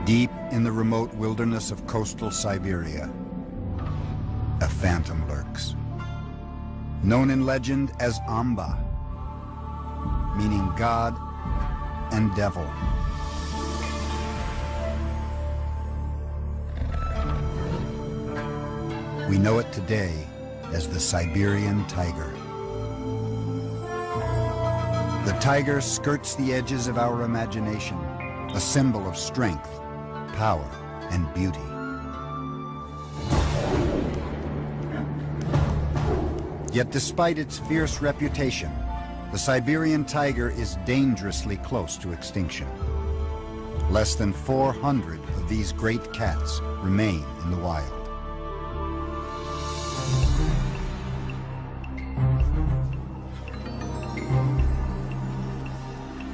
Deep in the remote wilderness of coastal Siberia, a phantom lurks. Known in legend as Amba, meaning God and devil. We know it today as the Siberian tiger. The tiger skirts the edges of our imagination, a symbol of strength, power, and beauty. Yet despite its fierce reputation, the Siberian tiger is dangerously close to extinction. Less than 400 of these great cats remain in the wild.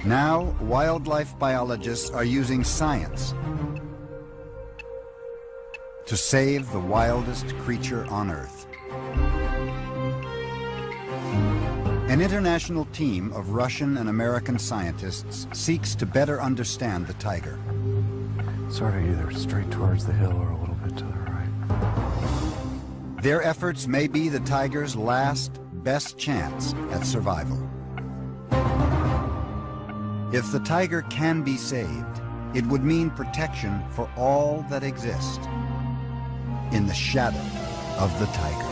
Now, wildlife biologists are using science to save the wildest creature on Earth. An international team of Russian and American scientists seeks to better understand the tiger. Sort of either straight towards the hill or a little bit to the right. Their efforts may be the tiger's last, best chance at survival. If the tiger can be saved, it would mean protection for all that exist in the shadow of the tiger.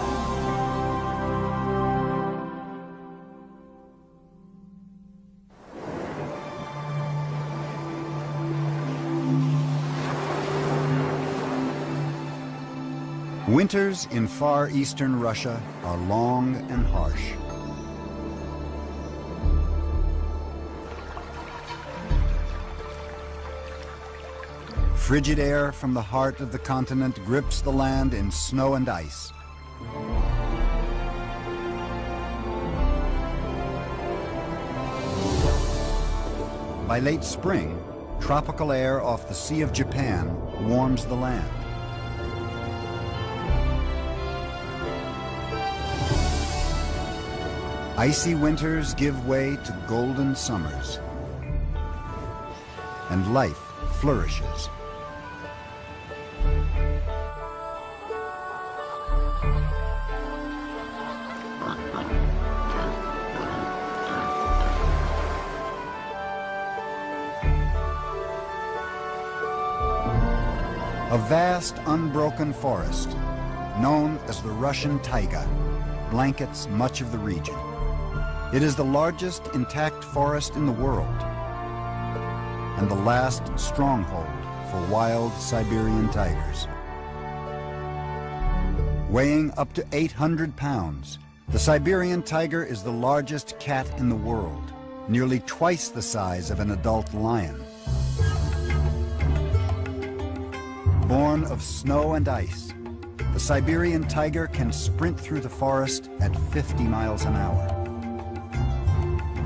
Winters in far eastern Russia are long and harsh. Frigid air from the heart of the continent grips the land in snow and ice. By late spring, tropical air off the Sea of Japan warms the land. Icy winters give way to golden summers, and life flourishes. A vast, unbroken forest, known as the Russian taiga, blankets much of the region. It is the largest intact forest in the world and the last stronghold for wild Siberian tigers. Weighing up to 800 pounds, the Siberian tiger is the largest cat in the world, nearly twice the size of an adult lion. Born of snow and ice, the Siberian tiger can sprint through the forest at 50 miles an hour.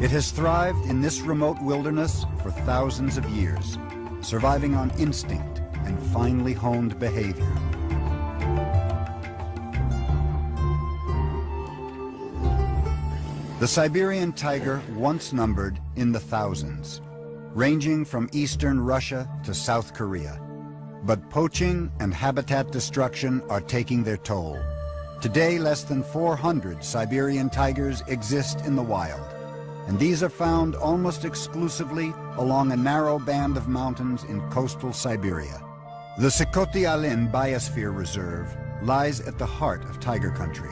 It has thrived in this remote wilderness for thousands of years, surviving on instinct and finely honed behavior. The Siberian tiger once numbered in the thousands, ranging from eastern Russia to South Korea. But poaching and habitat destruction are taking their toll. Today, less than 400 Siberian tigers exist in the wild, and these are found almost exclusively along a narrow band of mountains in coastal Siberia. The Sokoty-Alin Biosphere Reserve lies at the heart of tiger country.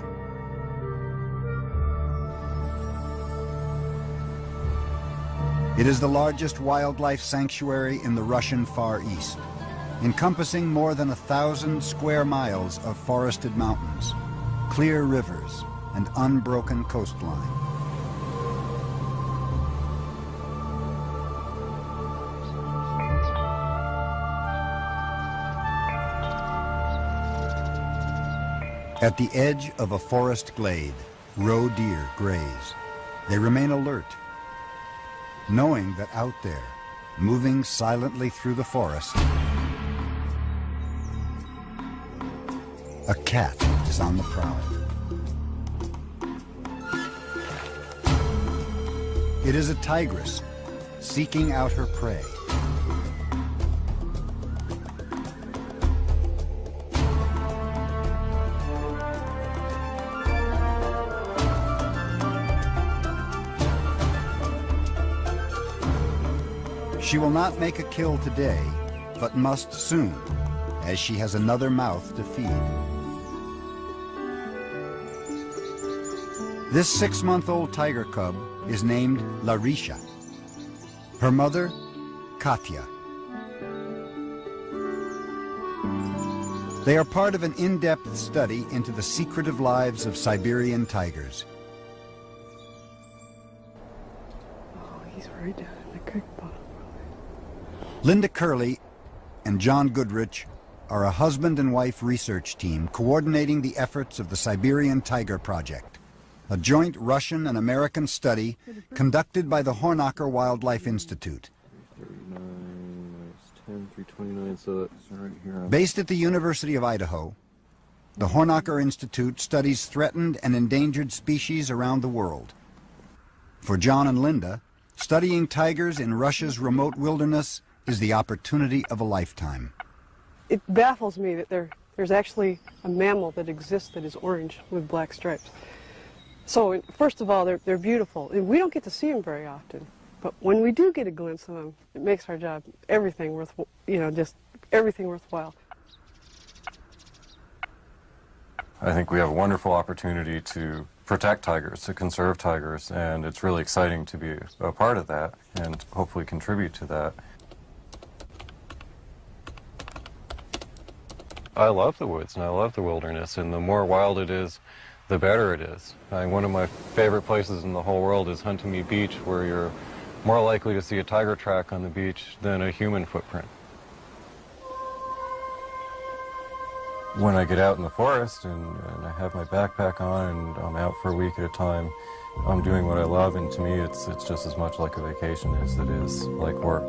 It is the largest wildlife sanctuary in the Russian Far East, encompassing more than 1,000 square miles of forested mountains, clear rivers, and unbroken coastline. At the edge of a forest glade, roe deer graze. They remain alert, knowing that out there, moving silently through the forest, a cat is on the prowl. It is a tigress seeking out her prey. She will not make a kill today, but must soon, as she has another mouth to feed. This 6-month-old tiger cub is named Larisha. Her mother, Katya. They are part of an in-depth study into the secretive lives of Siberian tigers. Oh, he's right down in the creek bottom. Linda Curley and John Goodrich are a husband and wife research team coordinating the efforts of the Siberian Tiger Project, a joint Russian and American study conducted by the Hornacher Wildlife Institute. 10, 329, so that's right here. Based at the University of Idaho, the Hornacher Institute studies threatened and endangered species around the world. For John and Linda, studying tigers in Russia's remote wilderness is the opportunity of a lifetime. It baffles me that there's actually a mammal that exists that is orange with black stripes. So first of all, they're beautiful, and we don't get to see them very often. But when we do get a glimpse of them, it makes our job everything worth, just everything worthwhile. I think we have a wonderful opportunity to protect tigers, to conserve tigers, and it's really exciting to be a part of that and hopefully contribute to that. I love the woods and I love the wilderness, and the more wild it is, the better it is. One of my favorite places in the whole world is Huntington Beach, where you're more likely to see a tiger track on the beach than a human footprint. When I get out in the forest and I have my backpack on and I'm out for a week at a time, I'm doing what I love, and to me it's just as much like a vacation as it is like work.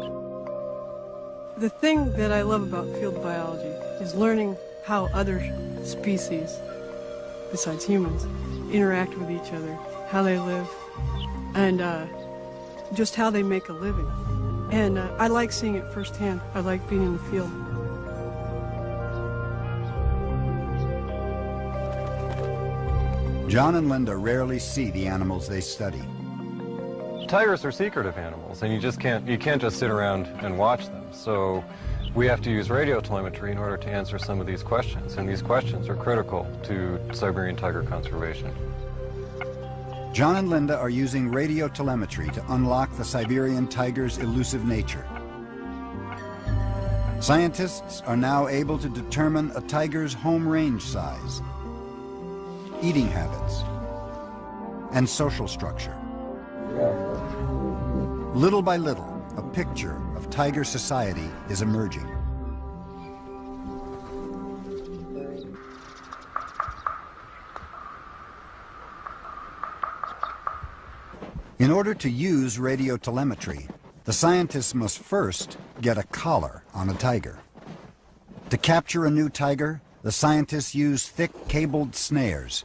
The thing that I love about field biology is learning how other species, besides humans, interact with each other, how they live, and just how they make a living. And I like seeing it firsthand. I like being in the field. John and Linda rarely see the animals they study. Tigers are secretive animals, and you can't just sit around and watch them. So we have to use radio telemetry in order to answer some of these questions, and these questions are critical to Siberian tiger conservation. John and Linda are using radio telemetry to unlock the Siberian tiger's elusive nature. Scientists are now able to determine a tiger's home range size, eating habits, and social structure. Little by little, a picture of tiger society is emerging. In order to use radio telemetry, the scientists must first get a collar on a tiger. To capture a new tiger, the scientists use thick cabled snares.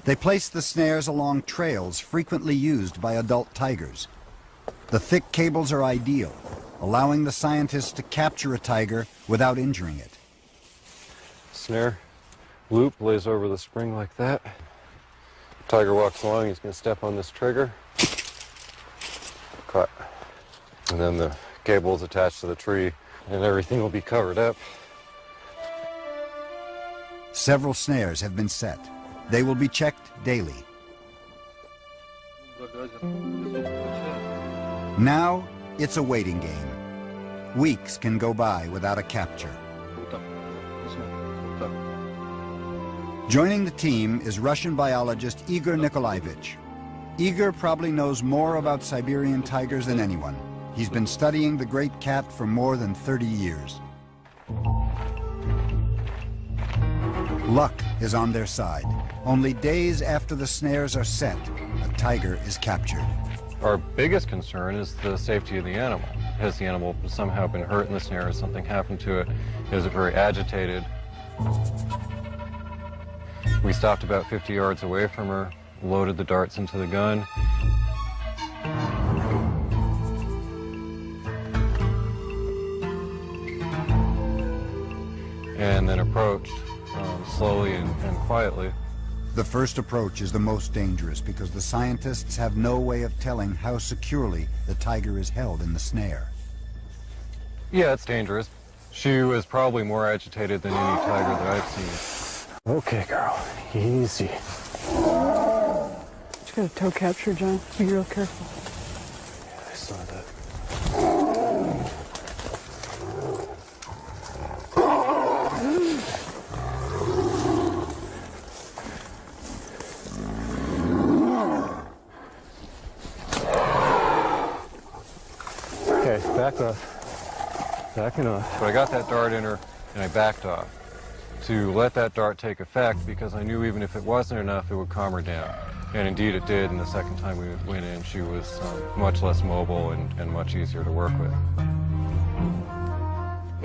They place the snares along trails frequently used by adult tigers. The thick cables are ideal, allowing the scientists to capture a tiger without injuring it. Snare loop lays over the spring like that. Tiger walks along, he's going to step on this trigger. Cut. And then the cable is attached to the tree, and everything will be covered up. Several snares have been set. They will be checked daily. Now, it's a waiting game. Weeks can go by without a capture. Joining the team is Russian biologist Igor Nikolaevich. Igor probably knows more about Siberian tigers than anyone. He's been studying the great cat for more than 30 years. Luck is on their side. Only days after the snares are set, a tiger is captured. Our biggest concern is the safety of the animal. Has the animal somehow been hurt in the snare? Has something happened to it? Is it very agitated? We stopped about 50 yards away from her, loaded the darts into the gun. And then approached slowly and quietly. The first approach is the most dangerous because the scientists have no way of telling how securely the tiger is held in the snare. Yeah, it's dangerous. She was probably more agitated than any tiger that I've seen. Okay, girl, easy. She's got a toe capture, John. Be real careful. Yeah, I saw that. Okay, back up. Backing off. But I got that dart in her, and I backed off to let that dart take effect because I knew even if it wasn't enough, it would calm her down. And indeed it did, and the second time we went in, she was much less mobile and much easier to work with.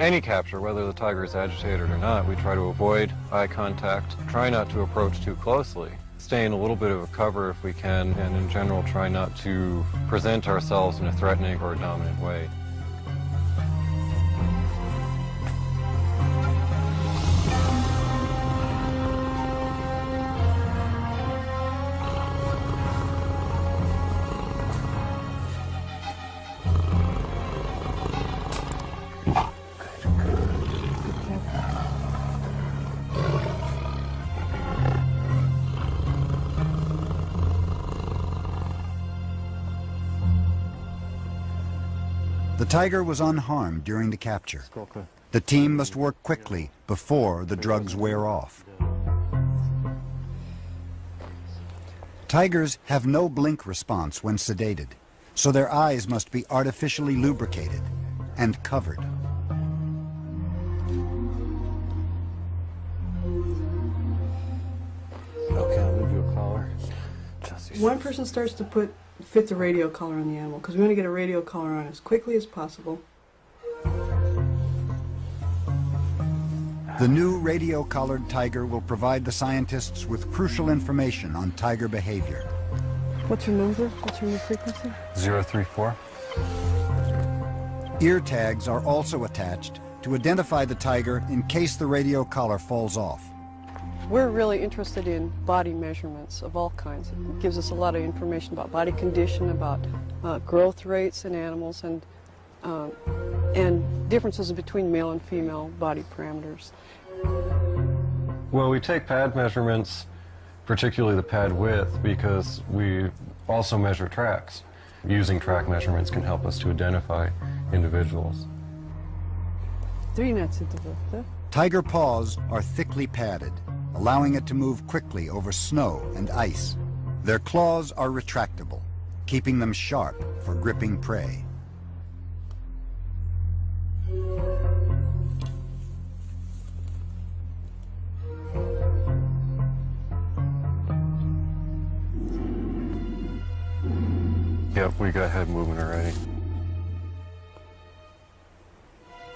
Any capture, whether the tiger is agitated or not, we try to avoid eye contact, try not to approach too closely, stay in a little bit of a cover if we can, and in general try not to present ourselves in a threatening or a dominant way. The tiger was unharmed during the capture. The team must work quickly before the drugs wear off. Tigers have no blink response when sedated, so their eyes must be artificially lubricated and covered. Okay, I'm gonna do a collar. One person starts to fit the radio collar on the animal because we want to get a radio collar on as quickly as possible. The new radio-collared tiger will provide the scientists with crucial information on tiger behavior. What's your number? What's your new frequency? 034. Ear tags are also attached to identify the tiger in case the radio collar falls off. We're really interested in body measurements of all kinds. It gives us a lot of information about body condition, about growth rates in animals, and differences between male and female body parameters. Well, we take pad measurements, particularly the pad width, because we also measure tracks. Using track measurements can help us to identify individuals. 3 centimeters. Tiger paws are thickly padded, allowing it to move quickly over snow and ice. Their claws are retractable, keeping them sharp for gripping prey. Yep, we got head movement already.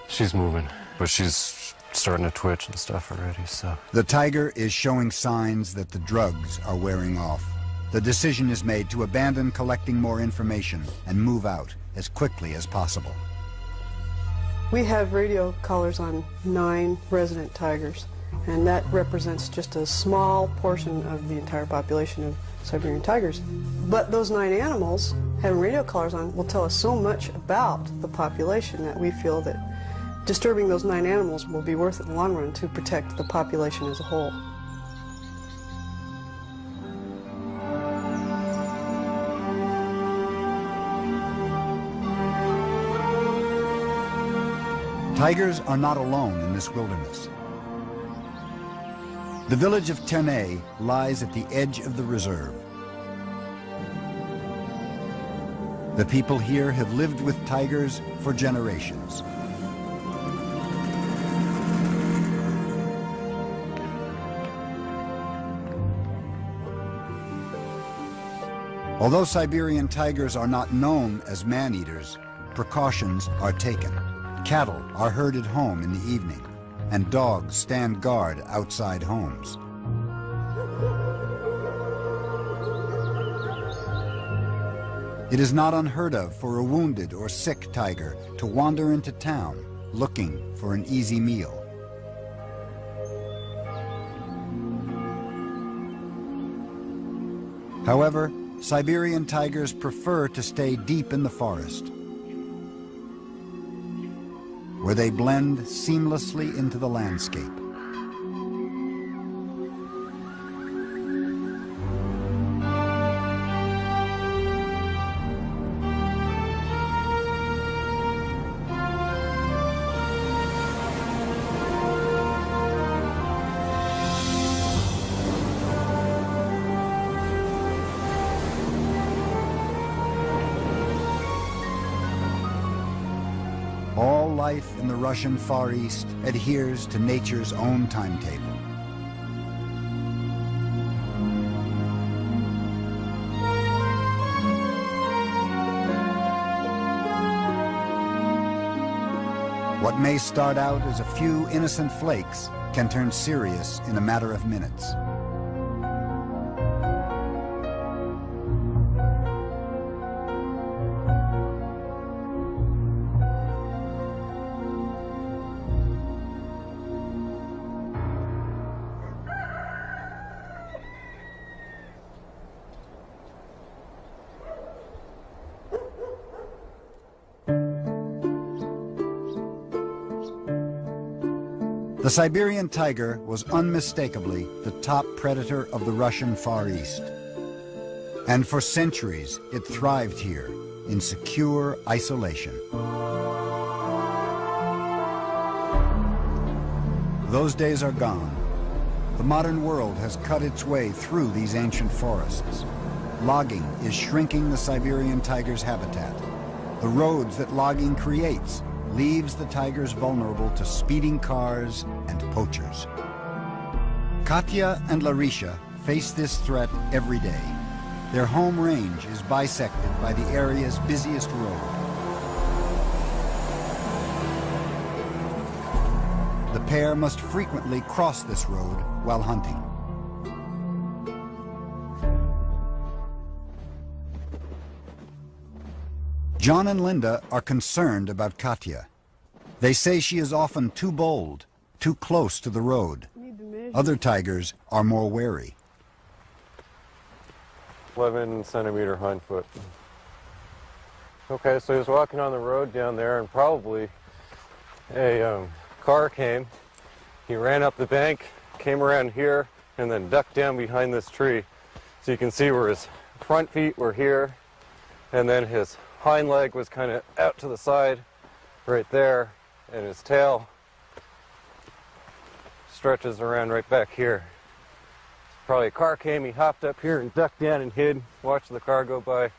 She's moving, but she's starting to twitch and stuff already, so. The tiger is showing signs that the drugs are wearing off. The decision is made to abandon collecting more information and move out as quickly as possible. We have radio collars on 9 resident tigers, and that represents just a small portion of the entire population of Siberian tigers. But those 9 animals having radio collars on will tell us so much about the population that we feel that disturbing those 9 animals will be worth it in the long run to protect the population as a whole. Tigers are not alone in this wilderness. The village of Ternay lies at the edge of the reserve. The people here have lived with tigers for generations. Although Siberian tigers are not known as man-eaters, precautions are taken. Cattle are herded home in the evening, and dogs stand guard outside homes. It is not unheard of for a wounded or sick tiger to wander into town looking for an easy meal. However, Siberian tigers prefer to stay deep in the forest, where they blend seamlessly into the landscape. All life in the Russian Far East adheres to nature's own timetable. What may start out as a few innocent flakes can turn serious in a matter of minutes. The Siberian tiger was unmistakably the top predator of the Russian Far East. And for centuries, it thrived here in secure isolation. Those days are gone. The modern world has cut its way through these ancient forests. Logging is shrinking the Siberian tiger's habitat. The roads that logging creates leaves the tigers vulnerable to speeding cars and poachers. Katya and Larisha face this threat every day. Their home range is bisected by the area's busiest road. The pair must frequently cross this road while hunting. John and Linda are concerned about Katya. They say she is often too bold, too close to the road. Other tigers are more wary. 11-centimeter hind foot. Okay, so he was walking on the road down there, and probably a car came. He ran up the bank, came around here, and then ducked down behind this tree. So you can see where his front feet were here, and then his hind leg was kind of out to the side right there, and his tail stretches around right back here. Probably a car came, he hopped up here and ducked down and hid, watched the car go by,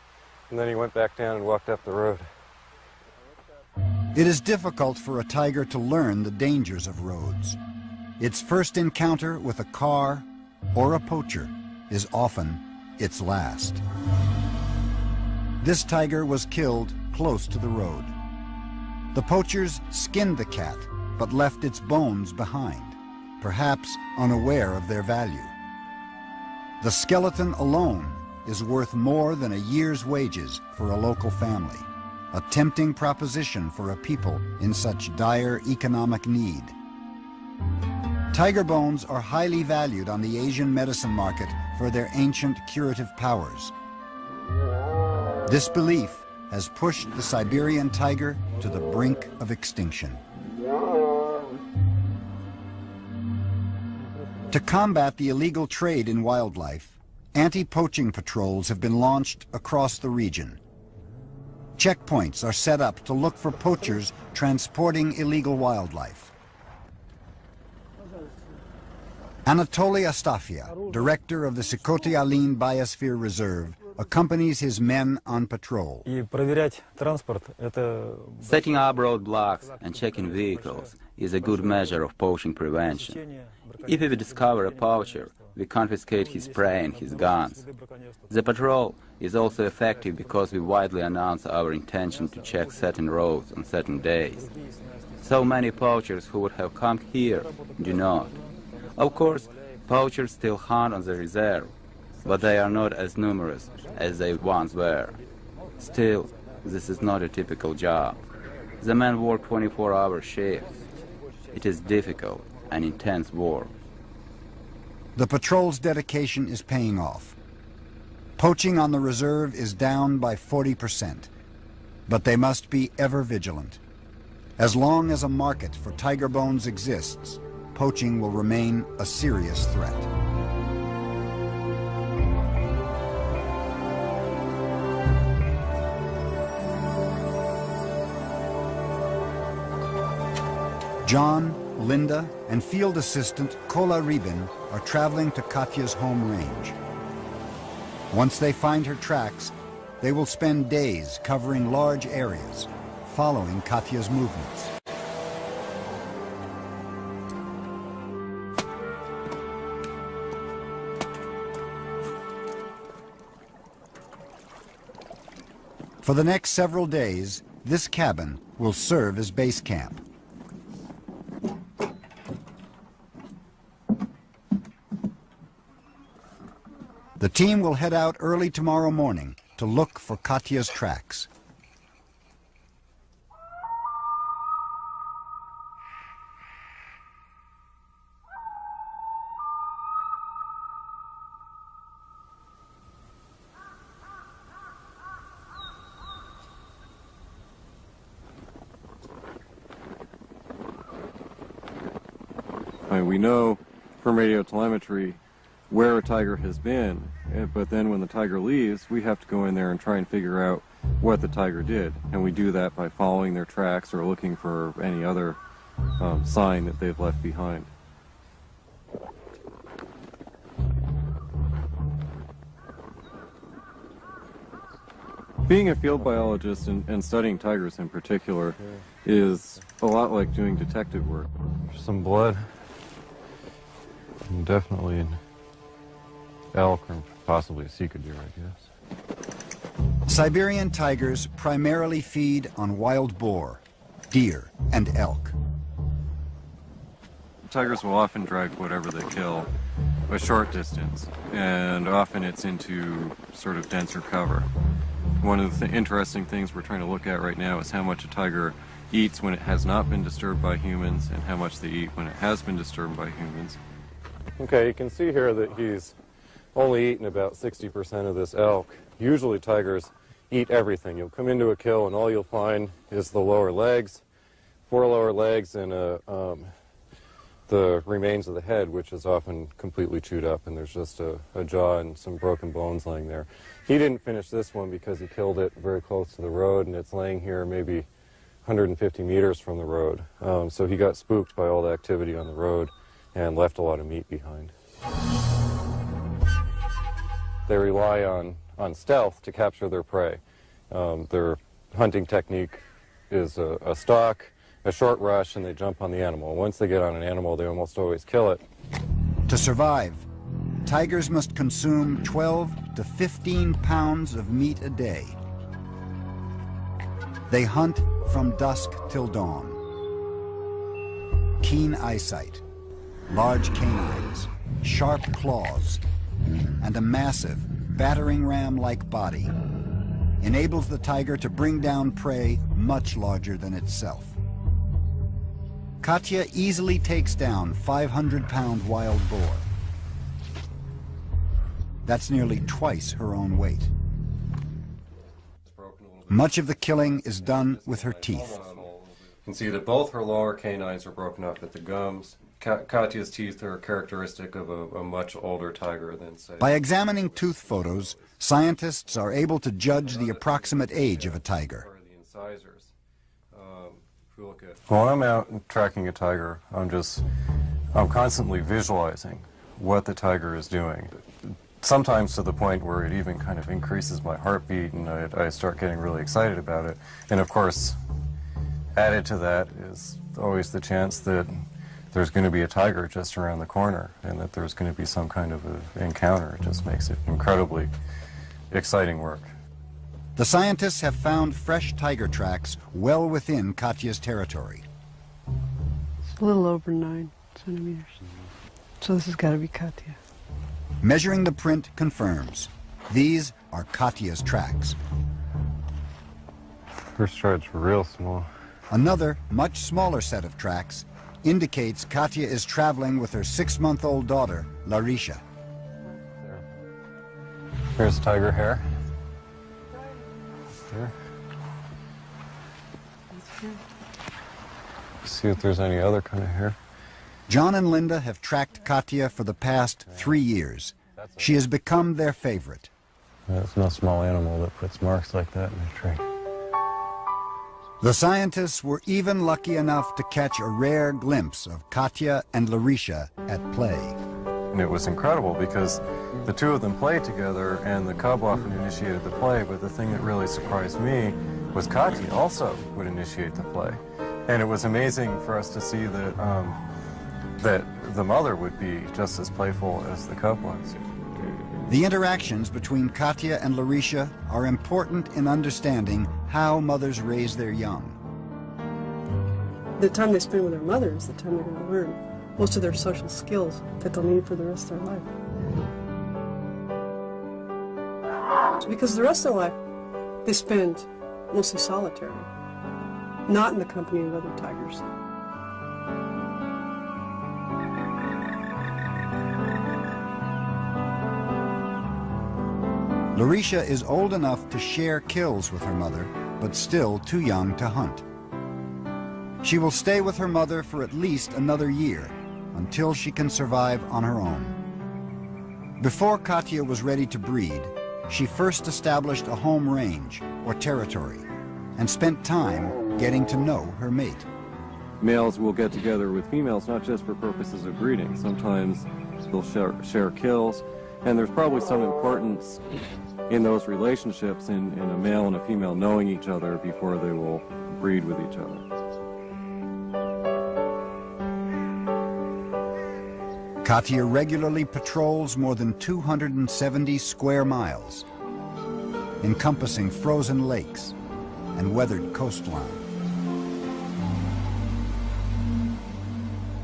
and then he went back down and walked up the road. It is difficult for a tiger to learn the dangers of roads. Its first encounter with a car or a poacher is often its last. This tiger was killed close to the road. The poachers skinned the cat, but left its bones behind, perhaps unaware of their value. The skeleton alone is worth more than a year's wages for a local family, a tempting proposition for a people in such dire economic need. Tiger bones are highly valued on the Asian medicine market for their ancient curative powers. This belief has pushed the Siberian tiger to the brink of extinction. To combat the illegal trade in wildlife, anti-poaching patrols have been launched across the region. Checkpoints are set up to look for poachers transporting illegal wildlife. Anatoly Astafia, director of the Sikhoty-Alin Biosphere Reserve, accompanies his men on patrol. Setting up roadblocks and checking vehicles is a good measure of poaching prevention. If we discover a poacher, we confiscate his prey and his guns. The patrol is also effective because we widely announce our intention to check certain roads on certain days. So many poachers who would have come here do not. Of course, poachers still hunt on the reserve, but they are not as numerous as they once were. Still, this is not a typical job. The men work 24-hour shifts. It is difficult and intense work. The patrol's dedication is paying off. Poaching on the reserve is down by 40%, but they must be ever vigilant. As long as a market for tiger bones exists, poaching will remain a serious threat. John, Linda, and field assistant Kola Ribin are traveling to Katya's home range. Once they find her tracks, they will spend days covering large areas, following Katya's movements. For the next several days, this cabin will serve as base camp. The team will head out early tomorrow morning to look for Katya's tracks. We know from radio telemetry where a tiger has been, but then when the tiger leaves, we have to go in there and try and figure out what the tiger did. And we do that by following their tracks or looking for any other sign that they've left behind. Being a field biologist and studying tigers in particular is a lot like doing detective work. Some blood. And definitely an elk or possibly a sika deer, I guess. Siberian tigers primarily feed on wild boar, deer, and elk. Tigers will often drag whatever they kill a short distance, and often it's into sort of denser cover. One of the interesting things we're trying to look at right now is how much a tiger eats when it has not been disturbed by humans and how much they eat when it has been disturbed by humans. Okay, you can see here that he's only eaten about 60% of this elk. Usually tigers eat everything. You'll come into a kill and all you'll find is the lower legs, 4 lower legs, and the remains of the head, which is often completely chewed up, and there's just a jaw and some broken bones laying there. He didn't finish this one because he killed it very close to the road, and it's laying here maybe 150 meters from the road. So he got spooked by all the activity on the road and left a lot of meat behind. They rely on stealth to capture their prey. Their hunting technique is a stalk, a short rush, and they jump on the animal. Once they get on an animal, they almost always kill it. To survive, tigers must consume 12 to 15 pounds of meat a day. They hunt from dusk till dawn. Keen eyesight, large canines, sharp claws, and a massive, battering ram-like body enables the tiger to bring down prey much larger than itself. Katya easily takes down 500-pound wild boar. That's nearly twice her own weight. Much of the killing is done with her teeth. You can see that both her lower canines are broken up at the gums. Katya's teeth are characteristic of a much older tiger than, say... By examining tooth photos, scientists are able to judge the approximate age of a tiger. When I'm out tracking a tiger, I'm constantly visualizing what the tiger is doing. Sometimes to the point where it even kind of increases my heartbeat and I start getting really excited about it. And of course, added to that is always the chance that there's going to be a tiger just around the corner and that there's going to be some kind of an encounter. It just makes it incredibly exciting work. The scientists have found fresh tiger tracks well within Katya's territory. It's a little over 9 centimeters. So this has got to be Katya. Measuring the print confirms these are Katya's tracks. First strides were real small. Another, much smaller set of tracks indicates Katya is traveling with her 6-month-old daughter, Larisha. Here's tiger hair. There. See if there's any other kind of hair. John and Linda have tracked Katya for the past 3 years. She has become their favorite. There's no small animal that puts marks like that in a tree. The scientists were even lucky enough to catch a rare glimpse of Katya and Larisha at play. And it was incredible because the two of them played together and the cub often initiated the play, but the thing that really surprised me was Katya also would initiate the play. And it was amazing for us to see that, that the mother would be just as playful as the cub was. The interactions between Katya and Larisha are important in understanding how mothers raise their young. The time they spend with their mother is the time they're going to learn most of their social skills that they'll need for the rest of their life. Because the rest of their life, they spend mostly solitary, not in the company of other tigers. Larisha is old enough to share kills with her mother, but still too young to hunt. She will stay with her mother for at least another year, until she can survive on her own. Before Katya was ready to breed, she first established a home range, or territory, and spent time getting to know her mate. Males will get together with females not just for purposes of breeding. Sometimes they'll share kills, and there's probably some importance in those relationships in a male and a female knowing each other before they will breed with each other. Katya regularly patrols more than 270 square miles, encompassing frozen lakes and weathered coastline.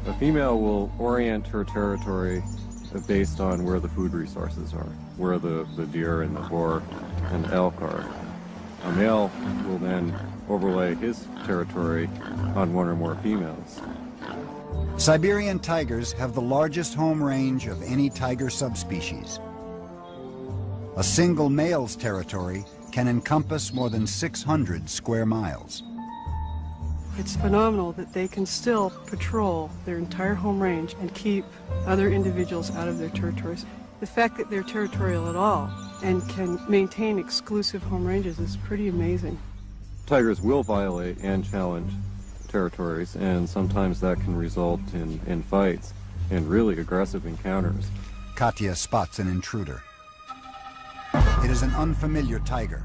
A female will orient her territory based on where the food resources are, where the deer and the boar and the elk are. A male will then overlay his territory on one or more females. Siberian tigers have the largest home range of any tiger subspecies. A single male's territory can encompass more than 600 square miles. It's phenomenal that they can still patrol their entire home range and keep other individuals out of their territories. The fact that they're territorial at all and can maintain exclusive home ranges is pretty amazing. Tigers will violate and challenge territories, and sometimes that can result in fights and really aggressive encounters. Katya spots an intruder. It is an unfamiliar tiger.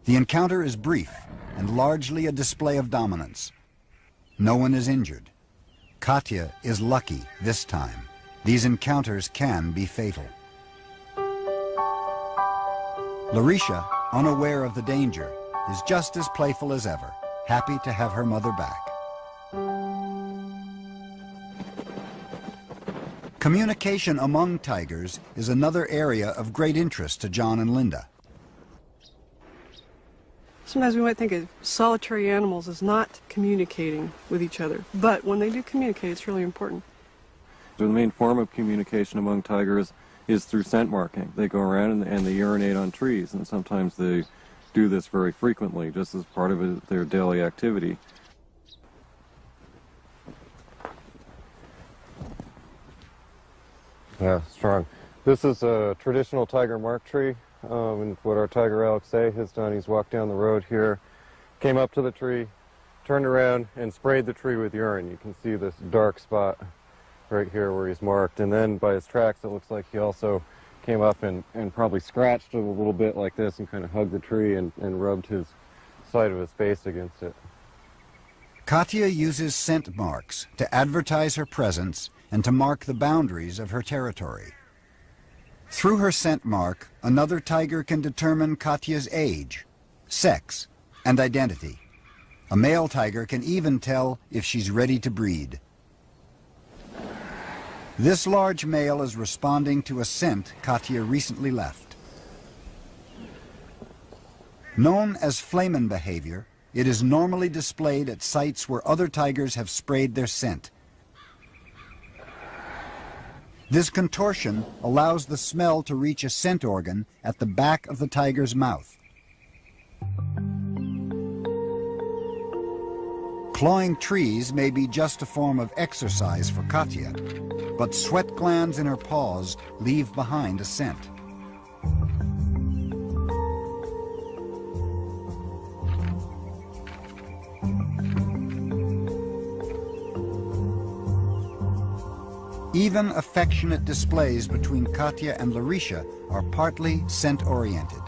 The encounter is brief and largely a display of dominance. No one is injured. Katya is lucky this time. These encounters can be fatal. Larisha, unaware of the danger, is just as playful as ever, happy to have her mother back. Communication among tigers is another area of great interest to John and Linda. Sometimes we might think of solitary animals as not communicating with each other, but when they do communicate, it's really important. The main form of communication among tigers is through scent marking. They go around and they urinate on trees, and sometimes they do this very frequently, just as part of their daily activity. Yeah, strong. This is a traditional tiger mark tree. And what our tiger Alex has done, he's walked down the road here, came up to the tree, turned around and sprayed the tree with urine. You can see this dark spot right here where he's marked. And then by his tracks, it looks like he also came up and probably scratched it a little bit like this and kind of hugged the tree and rubbed his side of his face against it. Katya uses scent marks to advertise her presence and to mark the boundaries of her territory. Through her scent mark, another tiger can determine Katya's age, sex, and identity. A male tiger can even tell if she's ready to breed. This large male is responding to a scent Katya recently left. Known as flamen behavior, it is normally displayed at sites where other tigers have sprayed their scent. This contortion allows the smell to reach a scent organ at the back of the tiger's mouth. Clawing trees may be just a form of exercise for Katya, but sweat glands in her paws leave behind a scent. Even affectionate displays between Katya and Larisha are partly scent-oriented.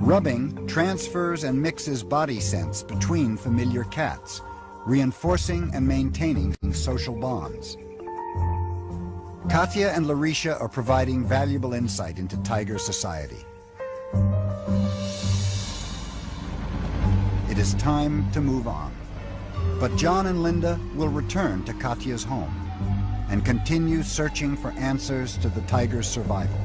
Rubbing transfers and mixes body scents between familiar cats, reinforcing and maintaining social bonds. Katya and Larisha are providing valuable insight into tiger society. It is time to move on. But John and Linda will return to Katya's home and continue searching for answers to the tiger's survival.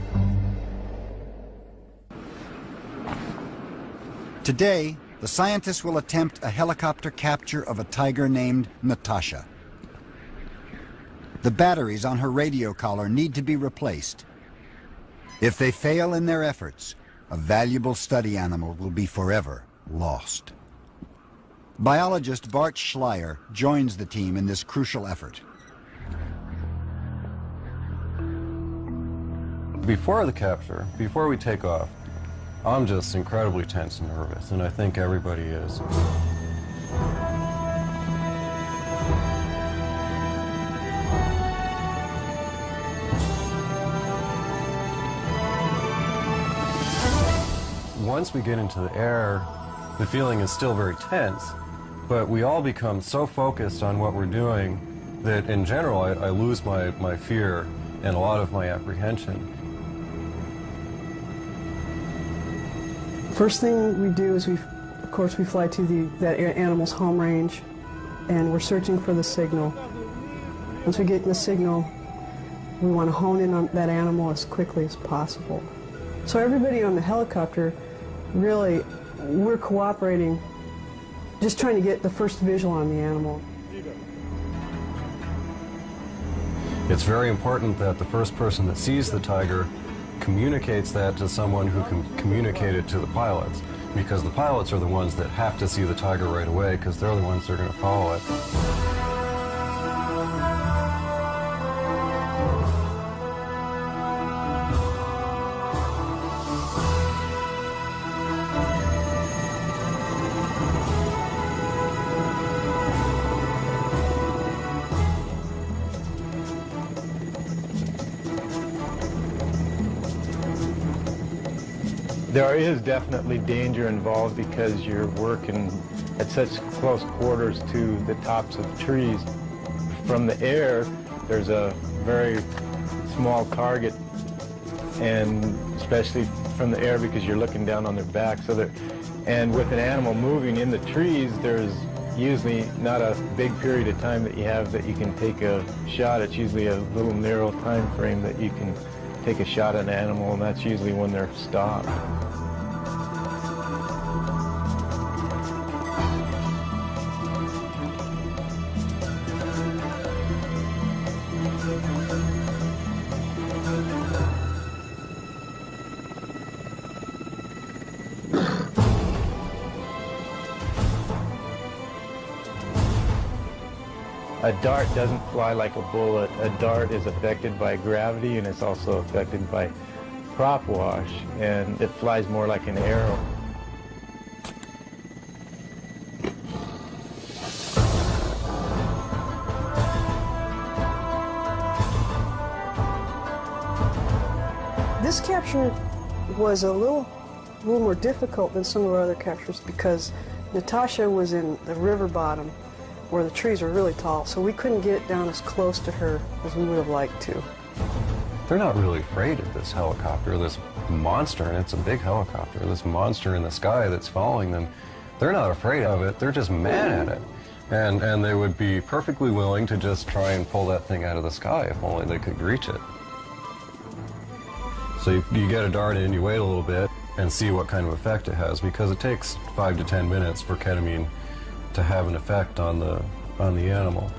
Today, the scientists will attempt a helicopter capture of a tiger named Natasha. The batteries on her radio collar need to be replaced. If they fail in their efforts, a valuable study animal will be forever lost. Biologist Bart Schleyer joins the team in this crucial effort. Before the capture, before we take off, I'm just incredibly tense and nervous, and I think everybody is. Once we get into the air, the feeling is still very tense, but we all become so focused on what we're doing that in general I lose my fear and a lot of my apprehension. First thing we do is of course we fly to that animal's home range, and we're searching for the signal. Once we get the signal, we want to hone in on that animal as quickly as possible. So everybody on the helicopter, really, we're cooperating, just trying to get the first visual on the animal. It's very important that the first person that sees the tiger communicates that to someone who can communicate it to the pilots, because the pilots are the ones that have to see the tiger right away, because they're the ones that are going to follow it. There is definitely danger involved because you're working at such close quarters to the tops of trees. From the air, there's a very small target, and especially from the air because you're looking down on their back. And with an animal moving in the trees, there's usually not a big period of time that you have that you can take a shot. It's usually a little narrow time frame that you can take a shot at an animal, and that's usually when they're stopped. A dart doesn't fly like a bullet. A dart is affected by gravity, and it's also affected by prop wash, and it flies more like an arrow. This capture was a little more difficult than some of our other captures because Natasha was in the river bottom where the trees are really tall, so we couldn't get down as close to her as we would have liked to. They're not really afraid of this helicopter, this monster, and it's a big helicopter, this monster in the sky that's following them. they're not afraid of it, they're just mad at it. And they would be perfectly willing to just try and pull that thing out of the sky if only they could reach it. So you get a dart in, you wait a little bit, and see what kind of effect it has, because it takes 5 to 10 minutes for ketamine to have an effect on the animal.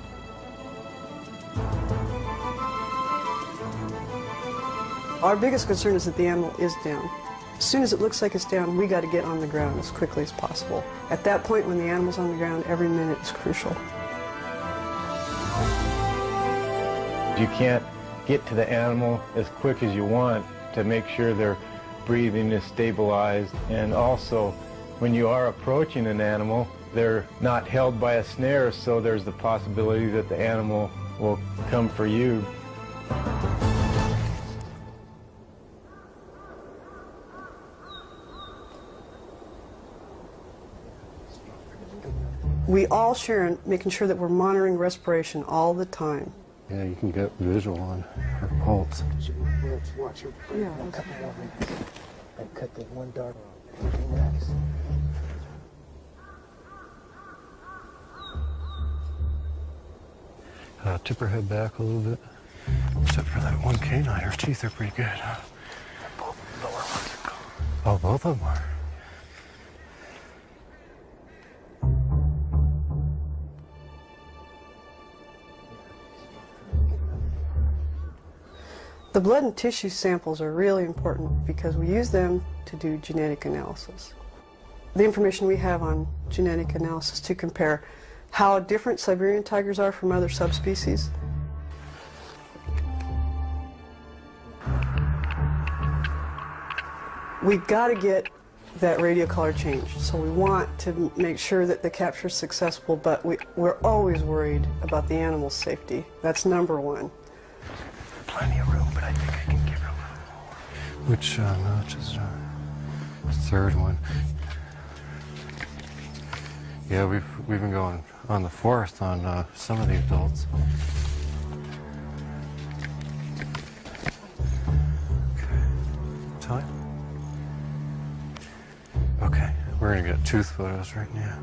Our biggest concern is that the animal is down. As soon as it looks like it's down, we got to get on the ground as quickly as possible. At that point, when the animal's on the ground, every minute is crucial. You can't get to the animal as quick as you want to make sure their breathing is stabilized. And also, when you are approaching an animal, they're not held by a snare, so there's the possibility that the animal will come for you. We all share in making sure that we're monitoring respiration all the time. Yeah, you can get visual on her pulse. Yeah. And cut that one dart next. Tip her head back a little bit. Except for that one canine, her teeth are pretty good, huh? Both lower ones are gone. Oh, both of them are. The blood and tissue samples are really important because we use them to do genetic analysis. The information we have on genetic analysis to compare how different Siberian tigers are from other subspecies. We've got to get that radio color changed, so we want to make sure that the capture is successful, but we're always worried about the animal's safety. That's number one. Plenty of room, but I think I can give her a little more. Which notch is the third one? Yeah, we've been going on the fourth on some of the adults. Okay. Time? Okay, we're gonna get tooth photos right now.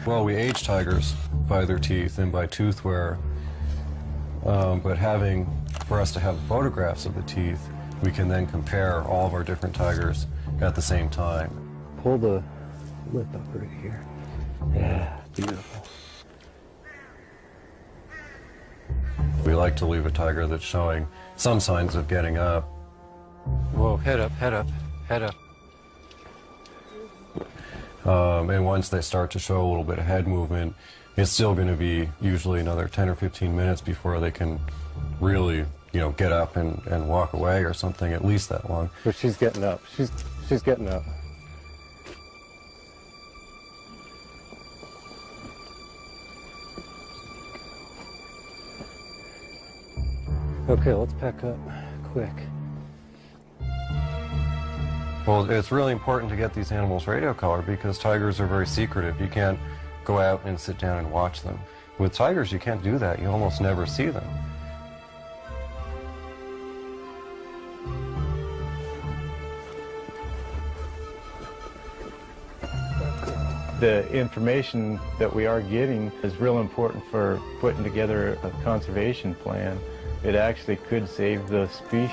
Well, we age tigers by their teeth and by tooth wear. But for us to have photographs of the teeth, we can then compare all of our different tigers at the same time. Pull the lip up right here. Yeah, beautiful. We like to leave a tiger that's showing some signs of getting up. Whoa, head up, head up, head up. And once they start to show a little bit of head movement, it's still going to be usually another 10 or 15 minutes before they can really, get up and walk away or something, at least that long. But she's getting up. She's getting up. Okay, let's pack up quick. Well, it's really important to get these animals radio color because tigers are very secretive. You can't go out and sit down and watch them. With tigers, you can't do that. You almost never see them. The information that we are getting is real important for putting together a conservation plan. It actually could save the species.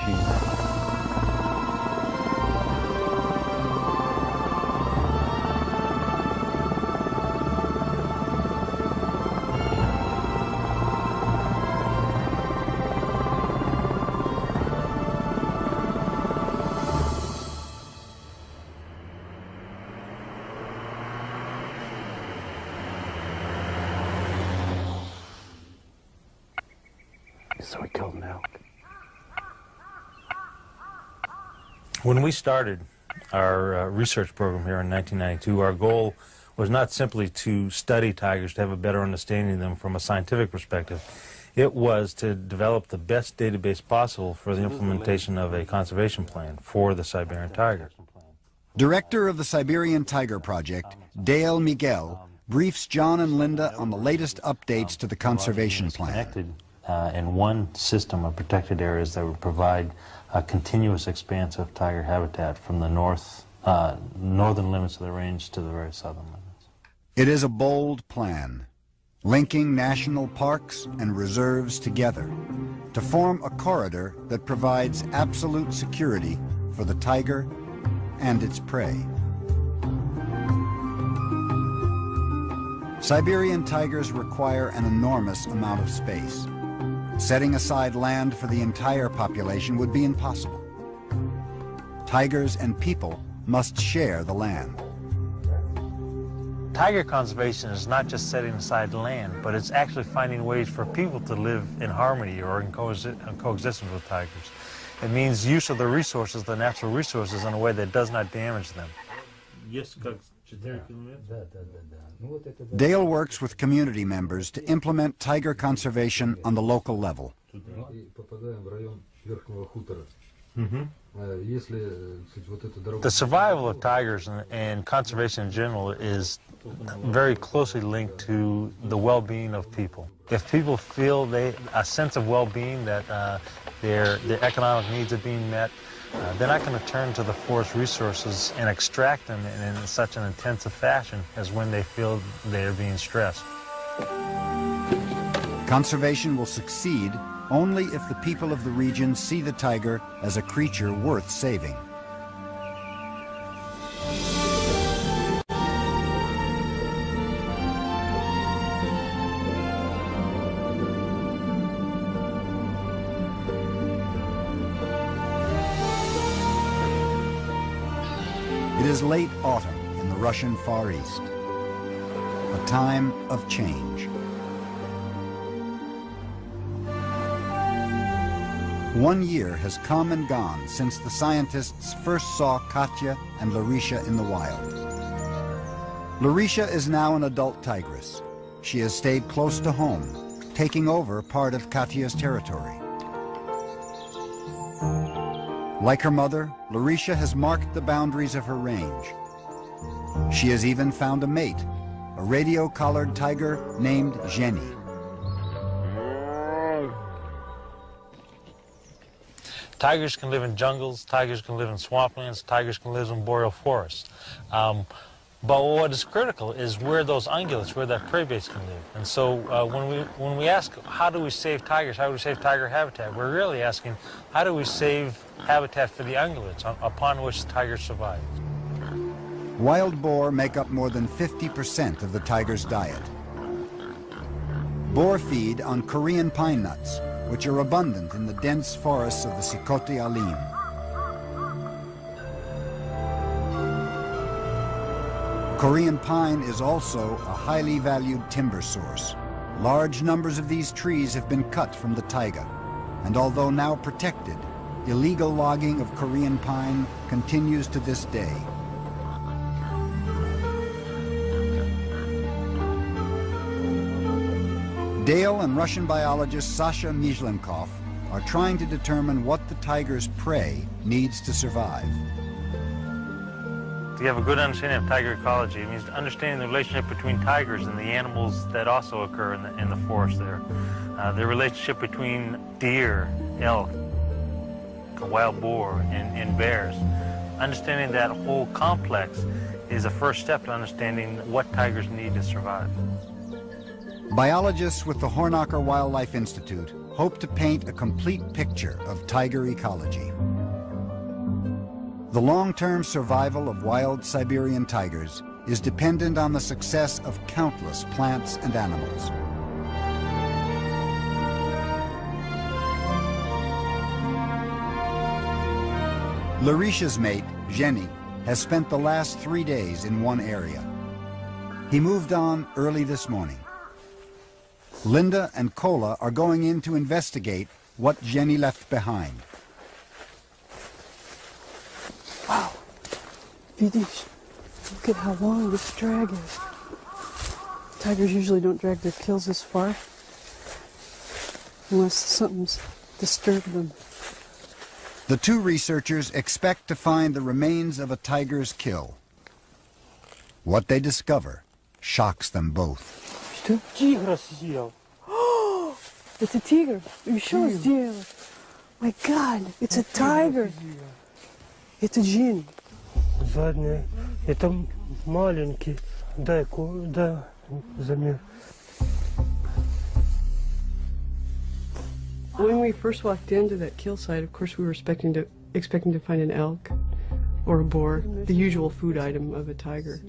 So we killed an elk. When we started our research program here in 1992, our goal was not simply to study tigers, to have a better understanding of them from a scientific perspective. It was to develop the best database possible for the implementation of a conservation plan for the Siberian tiger. Director of the Siberian Tiger Project, Dale Miguel, briefs John and Linda on the latest updates to the conservation plan. In one system of protected areas that would provide a continuous expanse of tiger habitat from the north northern limits of the range to the very southern limits. It is a bold plan, linking national parks and reserves together to form a corridor that provides absolute security for the tiger and its prey. Siberian tigers require an enormous amount of space. Setting aside land for the entire population would be impossible. Tigers and people must share the land. Tiger conservation is not just setting aside land, but it's actually finding ways for people to live in harmony or in coexistence with tigers. It means use of the resources, the natural resources, in a way that does not damage them. Dale works with community members to implement tiger conservation on the local level. The survival of tigers and conservation in general is very closely linked to the well-being of people. If people feel a sense of well-being, that their economic needs are being met, they're not going to turn to the forest resources and extract them in such an intensive fashion as when they feel they are being stressed. Conservation will succeed only if the people of the region see the tiger as a creature worth saving. It is late autumn in the Russian Far East, a time of change. One year has come and gone since the scientists first saw Katya and Larisha in the wild. Larisha is now an adult tigress. She has stayed close to home, taking over part of Katya's territory. Like her mother, Larisha has marked the boundaries of her range. She has even found a mate, a radio-collared tiger named Jenny. Tigers can live in jungles, tigers can live in swamplands, tigers can live in boreal forests. But what is critical is where those ungulates, where that prey base can live. And so when we ask, how do we save tigers, how do we save tiger habitat, we're really asking, how do we save habitat for the ungulates upon which the tigers survive? Wild boar make up more than 50% of the tiger's diet. Boar feed on Korean pine nuts, which are abundant in the dense forests of the Sikoti Alim. Korean pine is also a highly valued timber source. Large numbers of these trees have been cut from the taiga, and although now protected, illegal logging of Korean pine continues to this day. Dale and Russian biologist Sasha Mizhlenkov are trying to determine what the tiger's prey needs to survive. To have a good understanding of tiger ecology, it means understanding the relationship between tigers and the animals that also occur in the forest there. The relationship between deer, elk, wild boar, and bears. Understanding that whole complex is a first step to understanding what tigers need to survive. Biologists with the Hornacher Wildlife Institute hope to paint a complete picture of tiger ecology. The long-term survival of wild Siberian tigers is dependent on the success of countless plants and animals. Larisha's mate, Jenny, has spent the last 3 days in one area. He moved on early this morning. Linda and Kola are going in to investigate what Jenny left behind. Wow. Vidish, look at how long this drag is. Tigers usually don't drag their kills this far unless something's disturbed them. The two researchers expect to find the remains of a tiger's kill. What they discover shocks them both. Oh, it's a tiger. You show us, dear. My God, it's a tiger. Это Jenny. задняя. Это маленький. Дай замер. When we first walked into that kill site, of course, we were expecting to find an elk or a boar, the usual food item of a tiger.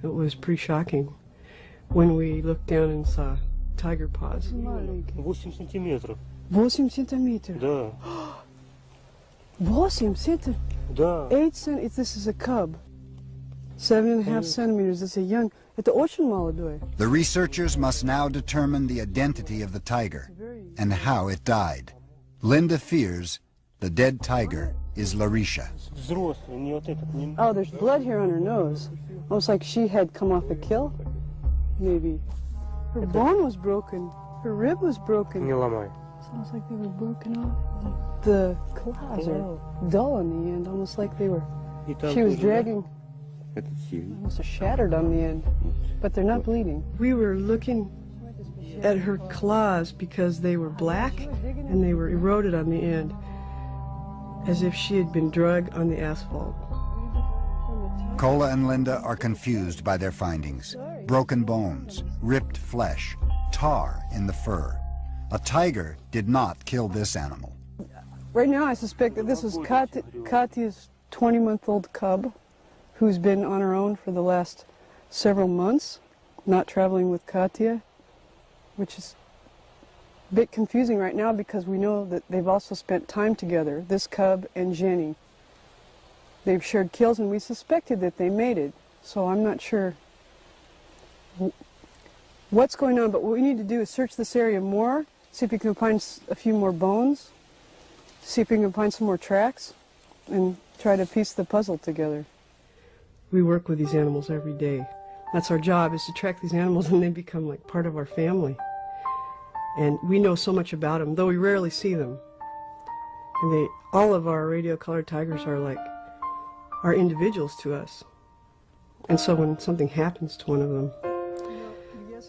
It was pretty shocking when we looked down and saw tiger paws. 8 сантиметров. 8 сантиметров. Да. 8 centimeters. Да. 8 centimeters. This is a cub. 7.5 centimeters. It's a young. Это очень молодой. The researchers must now determine the identity of the tiger and how it died. Linda fears the dead tiger is Larisha. Взрослый, не вот этот, не... Oh, there's blood here on her nose. Almost like she had come off a kill. Maybe. Her bone was broken. Her rib was broken. Не ломай. Sounds like they were broken off. The claws are dull on the end, almost like they were. She was dragging. Almost shattered on the end, but they're not bleeding. We were looking at her claws because they were black and they were eroded on the end, as if she had been drugged on the asphalt. Kola and Linda are confused by their findings. Broken bones, ripped flesh, tar in the fur. A tiger did not kill this animal. Right now I suspect that this was Katya's 20-month-old cub, who's been on her own for the last several months, not traveling with Katya, which is a bit confusing right now because we know that they've also spent time together, this cub and Jenny. They've shared kills and we suspected that they mated, so I'm not sure what's going on, but what we need to do is search this area more, see if we can find a few more bones, see if we can find some more tracks, and try to piece the puzzle together. We work with these animals every day. That's our job, is to track these animals, and they become like part of our family. And we know so much about them, though we rarely see them. And all of our radio-collared tigers are individuals to us. And so when something happens to one of them,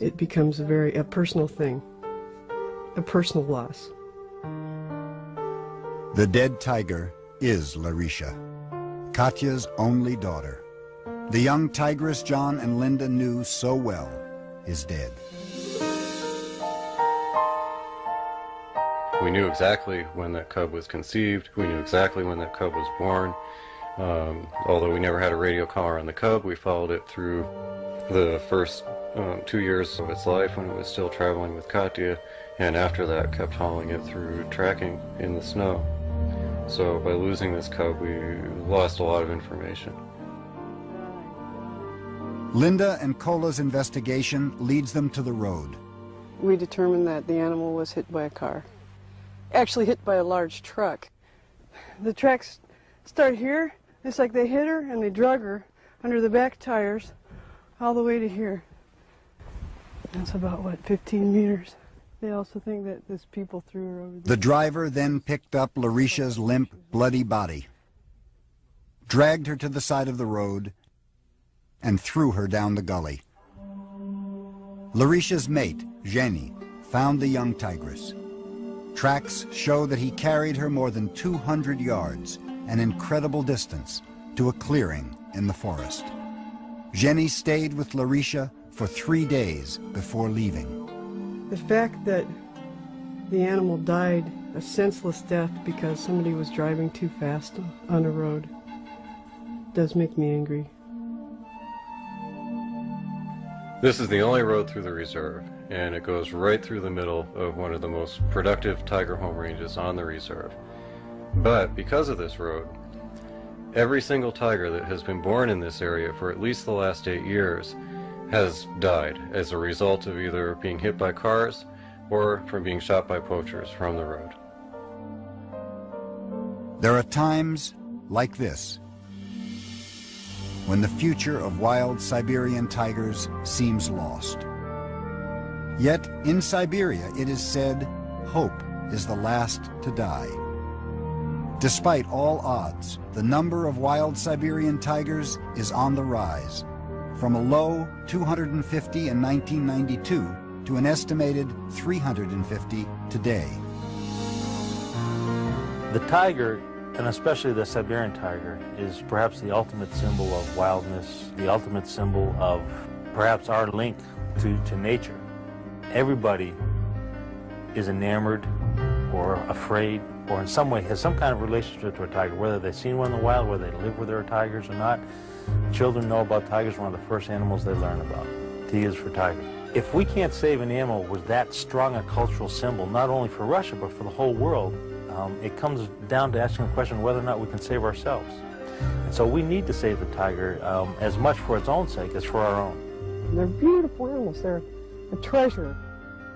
it becomes a personal thing, a personal loss. The dead tiger is Larisha, Katya's only daughter. The young tigress John and Linda knew so well is dead. We knew exactly when that cub was conceived. We knew exactly when that cub was born. Although we never had a radio collar on the cub, we followed it through the first 2 years of its life when it was still traveling with Katya, and after that kept following it through tracking in the snow. So by losing this cub, we lost a lot of information. Linda and Kola's investigation leads them to the road. We determined that the animal was hit by a car. Actually hit by a large truck. The tracks start here. It's like they hit her and they drug her under the back tires all the way to here. That's about, 15 meters. They also think that this people threw her over there. The driver then picked up Larisha's limp, bloody body, dragged her to the side of the road, and threw her down the gully. Larisha's mate, Jenny, found the young tigress. Tracks show that he carried her more than 200 yards, an incredible distance, to a clearing in the forest. Jenny stayed with Larisha for 3 days before leaving. The fact that the animal died a senseless death because somebody was driving too fast on a road does make me angry. This is the only road through the reserve, and it goes right through the middle of one of the most productive tiger home ranges on the reserve. But because of this road, every single tiger that has been born in this area for at least the last 8 years has died as a result of either being hit by cars or from being shot by poachers from the road. There are times like this when the future of wild Siberian tigers seems lost. Yet in Siberia, it is said, hope is the last to die. Despite all odds, the number of wild Siberian tigers is on the rise, from a low 250 in 1992 to an estimated 350 today. The tiger and especially the Siberian tiger, is perhaps the ultimate symbol of wildness, the ultimate symbol of perhaps our link to nature. Everybody is enamored or afraid or in some way has some kind of relationship to a tiger, whether they've seen one in the wild, whether they live where there are tigers or not. Children know about tigers. One of the first animals they learn about. T is for tiger. If we can't save an animal with that strong a cultural symbol, not only for Russia but for the whole world, it comes down to asking the question whether or not we can save ourselves. And so we need to save the tiger as much for its own sake as for our own. They're beautiful animals. They're a treasure,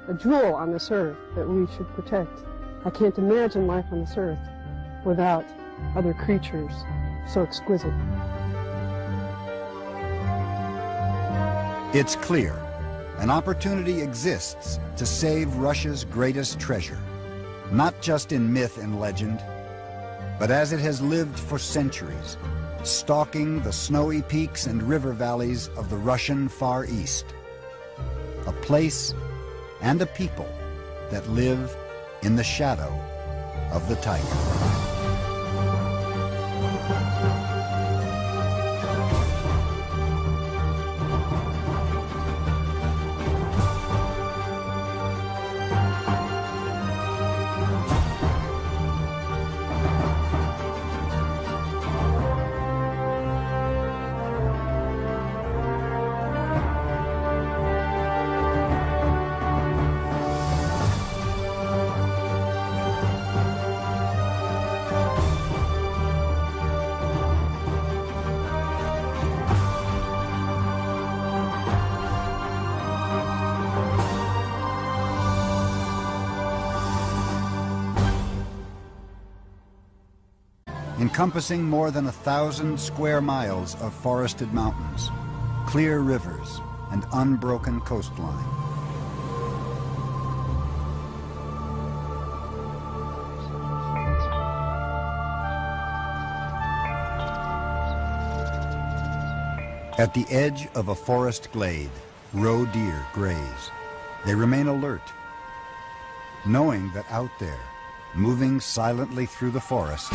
a jewel on this earth that we should protect. I can't imagine life on this earth without other creatures so exquisite. It's clear an opportunity exists to save Russia's greatest treasure, not just in myth and legend, but as it has lived for centuries, stalking the snowy peaks and river valleys of the Russian Far East. A place and a people that live in the shadow of the tiger. Encompassing more than 1,000 square miles of forested mountains, clear rivers, and unbroken coastline. At the edge of a forest glade, roe deer graze. They remain alert, knowing that out there, moving silently through the forest,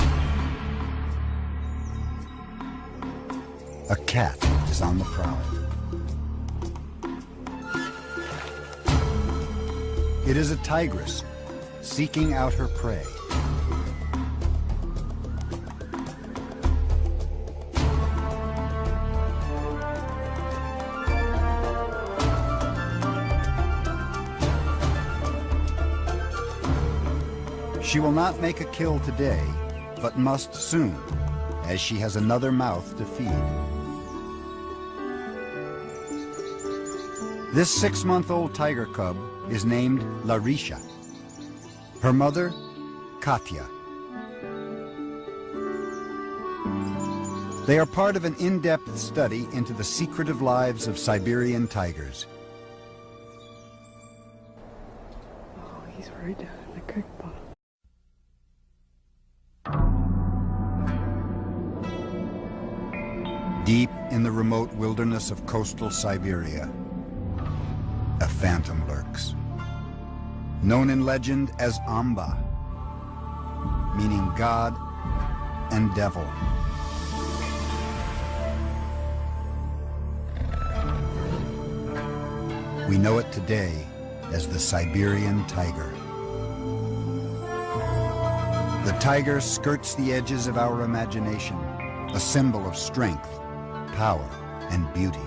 a cat is on the prowl. It is a tigress seeking out her prey. She will not make a kill today, but must soon, as she has another mouth to feed. This 6-month-old tiger cub is named Larisha. Her mother, Katya. They are part of an in-depth study into the secretive lives of Siberian tigers. Oh, he's right down in the creek bottom. Deep in the remote wilderness of coastal Siberia, a phantom lurks, known in legend as Amba, meaning God and devil. We know it today as the Siberian tiger. The tiger skirts the edges of our imagination, a symbol of strength, power, and beauty.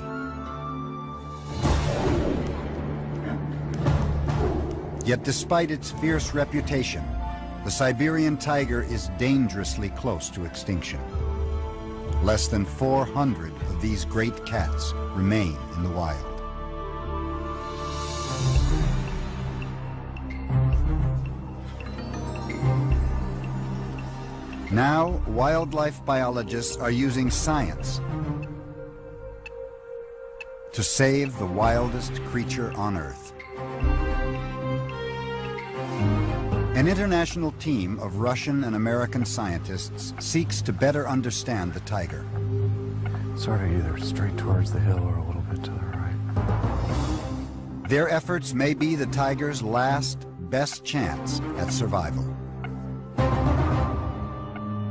Yet despite its fierce reputation, the Siberian tiger is dangerously close to extinction. Less than 400 of these great cats remain in the wild. Now, wildlife biologists are using science to save the wildest creature on Earth. An international team of Russian and American scientists seeks to better understand the tiger. Sort of either straight towards the hill or a little bit to the right. Their efforts may be the tiger's last, best chance at survival.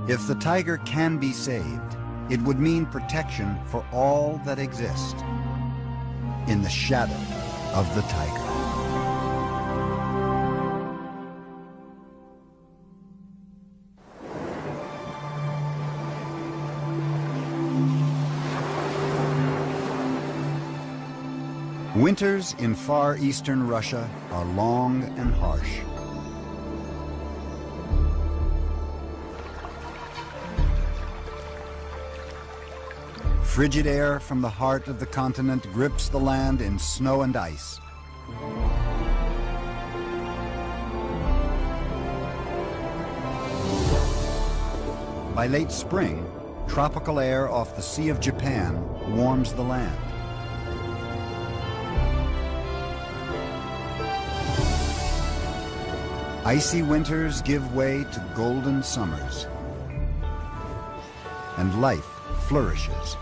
If the tiger can be saved, it would mean protection for all that exist in the shadow of the tiger. Winters in far eastern Russia are long and harsh. Frigid air from the heart of the continent grips the land in snow and ice. By late spring, tropical air off the Sea of Japan warms the land. Icy winters give way to golden summers, and life flourishes.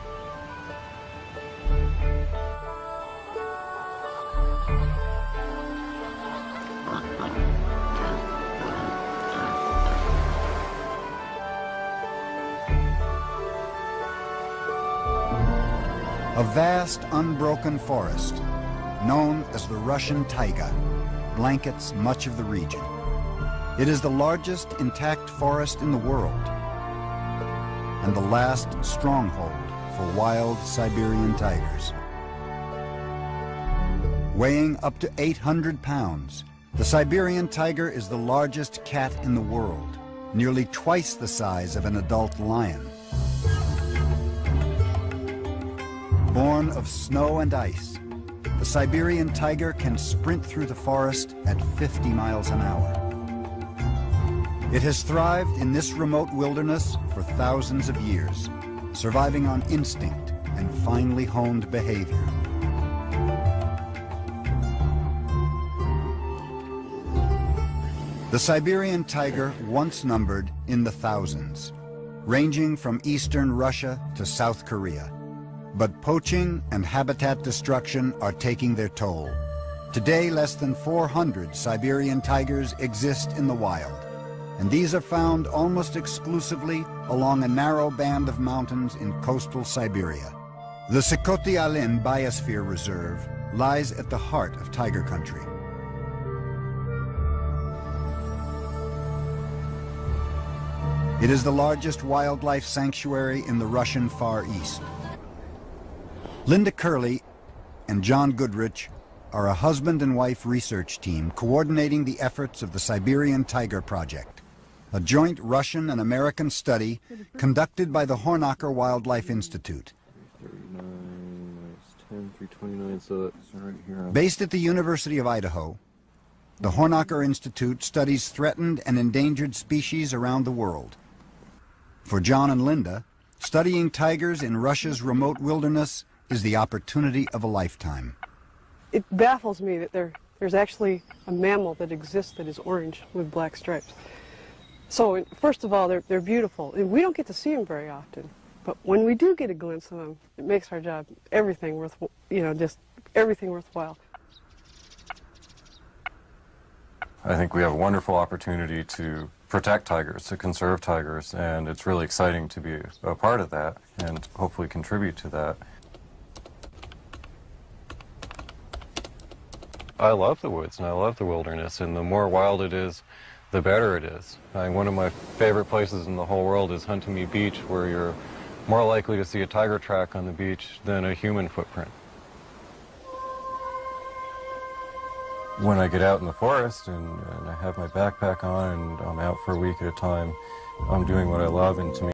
A vast, unbroken forest, known as the Russian taiga, blankets much of the region. It is the largest intact forest in the world and the last stronghold for wild Siberian tigers. Weighing up to 800 pounds, the Siberian tiger is the largest cat in the world, nearly twice the size of an adult lion. Born of snow and ice, the Siberian tiger can sprint through the forest at 50 miles an hour. It has thrived in this remote wilderness for thousands of years, surviving on instinct and finely honed behavior. The Siberian tiger once numbered in the thousands, ranging from eastern Russia to South Korea. But poaching and habitat destruction are taking their toll. Today, less than 400 Siberian tigers exist in the wild, and these are found almost exclusively along a narrow band of mountains in coastal Siberia. The Sikhoty-Alin Biosphere Reserve lies at the heart of tiger country. It is the largest wildlife sanctuary in the Russian Far East. Linda Curley and John Goodrich are a husband and wife research team coordinating the efforts of the Siberian Tiger Project, a joint Russian and American study conducted by the Hornacher Wildlife Institute. 10, 329, so that's right here. Based at the University of Idaho, the Hornacher Institute studies threatened and endangered species around the world. For John and Linda, studying tigers in Russia's remote wilderness is the opportunity of a lifetime. It baffles me that there's actually a mammal that exists that is orange with black stripes. So first of all, they're beautiful, and we don't get to see them very often. But when we do get a glimpse of them, it makes our job everything worth, just everything worthwhile. I think we have a wonderful opportunity to protect tigers, to conserve tigers, and it's really exciting to be a part of that and hopefully contribute to that. I love the woods and I love the wilderness, and the more wild it is, the better it is. One of my favorite places in the whole world is Huntington Beach, where you're more likely to see a tiger track on the beach than a human footprint. When I get out in the forest and I have my backpack on and I'm out for a week at a time, I'm doing what I love, and to me